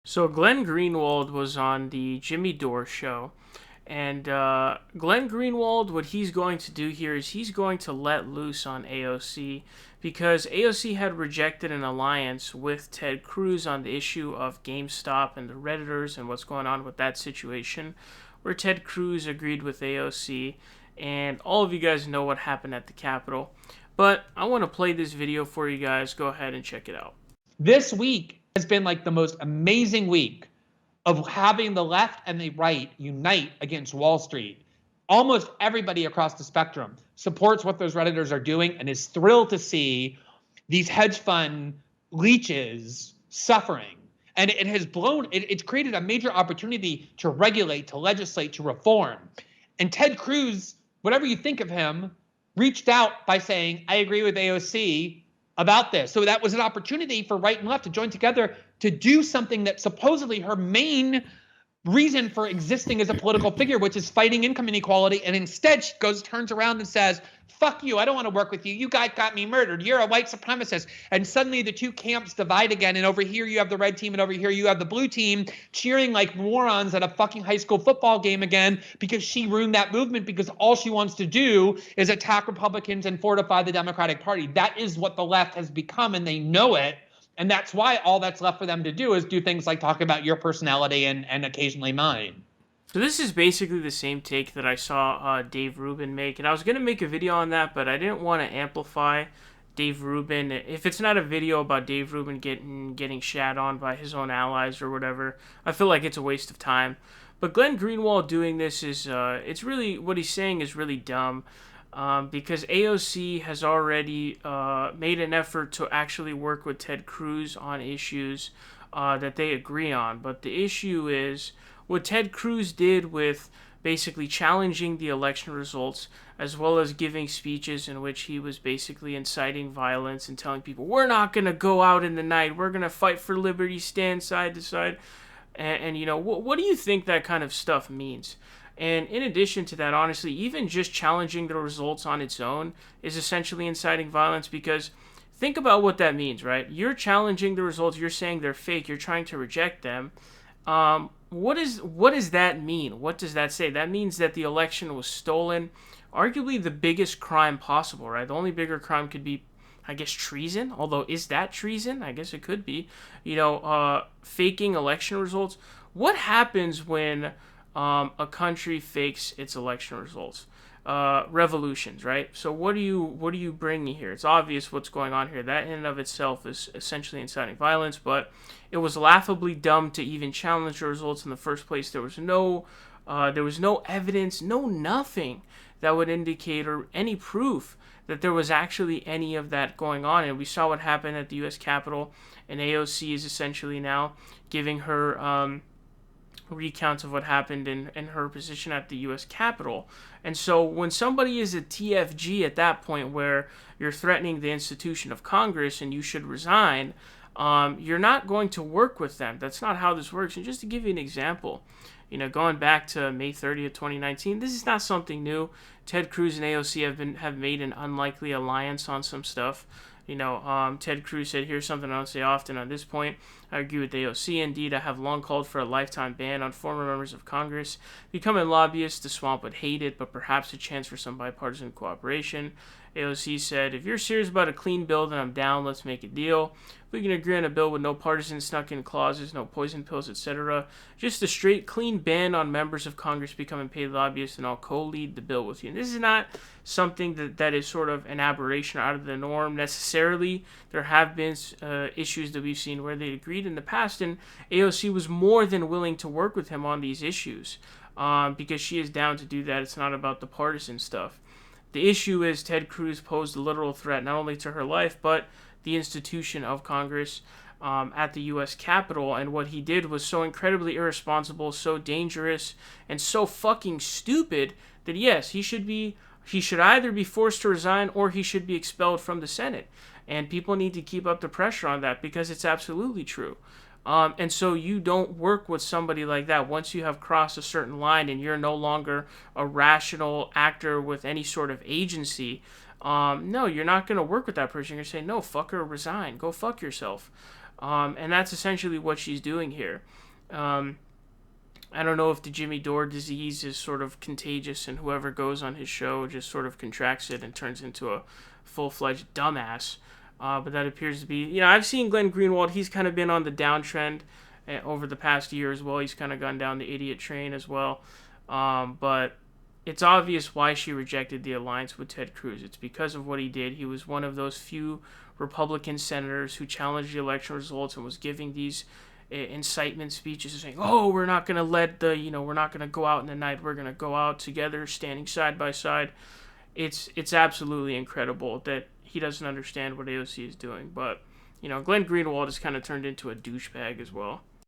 So Glenn Greenwald was on the Jimmy Dore show, and Glenn Greenwald, what he's going to do here is he's going to let loose on AOC because AOC had rejected an alliance with Ted Cruz on the issue of GameStop and the Redditors and what's going on with that situation, where Ted Cruz agreed with AOC, and all of you guys know what happened at the Capitol. But I want to play this video for you guys. Go ahead and check it out. This week has been like the most amazing week of having the left and the right unite against Wall Street. Almost everybody across the spectrum supports what those Redditors are doing and is thrilled to see these hedge fund leeches suffering. And it has it's created a major opportunity to regulate, to legislate, to reform. And Ted Cruz, whatever you think of him, reached out by saying, I agree with AOC about this. So that was an opportunity for right and left to join together to do something that supposedly her main reason for existing as a political figure, which is fighting income inequality. And instead she turns around and says, fuck you, I don't want to work with you. You guys got me murdered. You're a white supremacist. And suddenly the two camps divide again. And over here you have the red team and over here you have the blue team cheering like morons at a fucking high school football game again because she ruined that movement because all she wants to do is attack Republicans and fortify the Democratic Party. That is what the left has become, and they know it. And that's why all that's left for them to do is do things like talk about your personality and occasionally mine. So this is basically the same take that I saw Dave Rubin make, and I was going to make a video on that, but I didn't want to amplify Dave Rubin. If it's not a video about Dave Rubin getting shat on by his own allies or whatever, I feel like it's a waste of time. But Glenn Greenwald doing this is, it's really, what he's saying is really dumb. Because AOC has already made an effort to actually work with Ted Cruz on issues that they agree on. But the issue is what Ted Cruz did with basically challenging the election results, as well as giving speeches in which he was basically inciting violence and telling people, we're not going to go out in the night, we're going to fight for liberty, stand side to side. And you know, what do you think that kind of stuff means? And in addition to that, honestly, even just challenging the results on its own is essentially inciting violence, because think about what that means, right? You're challenging the results, you're saying they're fake, you're trying to reject them. What does that mean? What does that say? That means that the election was stolen, arguably the biggest crime possible, right? The only bigger crime could be, I guess, treason. Although, is that treason? I guess it could be. You know, faking election results. What happens when a country fakes its election results? Revolutions, right? So what do you bring here? It's obvious what's going on here. That in and of itself is essentially inciting violence, but it was laughably dumb to even challenge the results in the first place. There was no evidence, no nothing that would indicate or any proof that there was actually any of that going on. And we saw what happened at the U.S. Capitol, and AOC is essentially now giving her recounts of what happened in her position at the U.S. Capitol. And so when somebody is a TFG at that point where you're threatening the institution of Congress and you should resign, you're not going to work with them. That's not how this works. And just to give you an example, you know, going back to May 30th, 2019, this is not something new. Ted Cruz and AOC have made an unlikely alliance on some stuff. You know, Ted Cruz said, here's something I don't say often on this point. I agree with AOC. Indeed, I have long called for a lifetime ban on former members of Congress becoming lobbyists. The swamp would hate it, but perhaps a chance for some bipartisan cooperation. AOC said, if you're serious about a clean bill, then I'm down. Let's make a deal. We can agree on a bill with no partisan snuck-in clauses, no poison pills, etc. Just a straight, clean ban on members of Congress becoming paid lobbyists, and I'll co-lead the bill with you. And this is not something that is sort of an aberration out of the norm necessarily. There have been issues that we've seen where they agreed in the past, and AOC was more than willing to work with him on these issues because she is down to do that. It's not about the partisan stuff. The issue is Ted Cruz posed a literal threat not only to her life, but the institution of Congress at the U.S. Capitol. And what he did was so incredibly irresponsible, so dangerous, and so fucking stupid that, yes, he should either be forced to resign or he should be expelled from the Senate. And people need to keep up the pressure on that because it's absolutely true. And so you don't work with somebody like that once you have crossed a certain line and you're no longer a rational actor with any sort of agency. No, you're not going to work with that person. You're going to say, no, fucker, resign. Go fuck yourself. And that's essentially what she's doing here. I don't know if the Jimmy Dore disease is sort of contagious and whoever goes on his show just sort of contracts it and turns into a full-fledged dumbass. But that appears to be, I've seen Glenn Greenwald. He's kind of been on the downtrend over the past year as well. He's kind of gone down the idiot train as well. But it's obvious why she rejected the alliance with Ted Cruz. It's because of what he did. He was one of those few Republican senators who challenged the election results and was giving these incitement speeches saying, oh, we're not going to we're not going to go out in the night. We're going to go out together, standing side by side. It's absolutely incredible that he doesn't understand what AOC is doing. But, Glenn Greenwald has kind of turned into a douchebag as well.